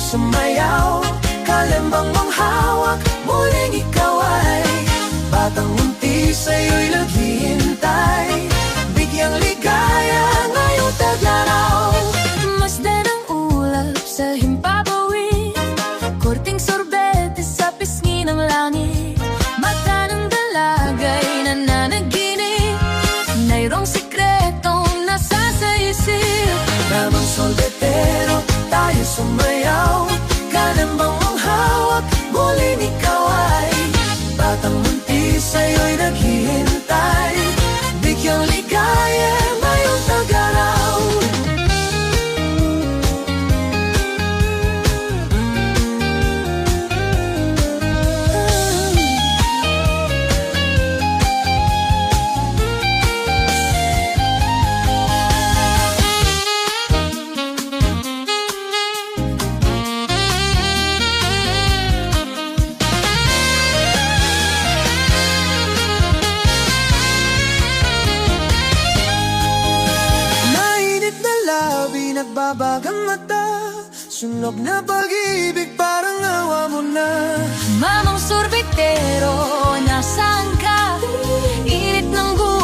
sumayaw, kalembang mong hawak, muling ikaw ay batang munti, sa'yo'y naghihintay, bigyang ligaya ngayong tag-araw. Masdan ang ulap sa himpapawid, korting sorbete sa pisngi ng langit, mata ng dalagay nananaginip, mayroong sikretong nasa sa isip. Namang sorbetero, tayo sumayaw, kalembang mong hawak, muling ikaw ay batang munti, sa'yo'y naghihintay, bigyang ligaya ngayong tag-araw. Nagbabagang mata, sunog na pag-ibig, parang awa mo na. Mamang sorbetero, nasaan ka? Init ng buhay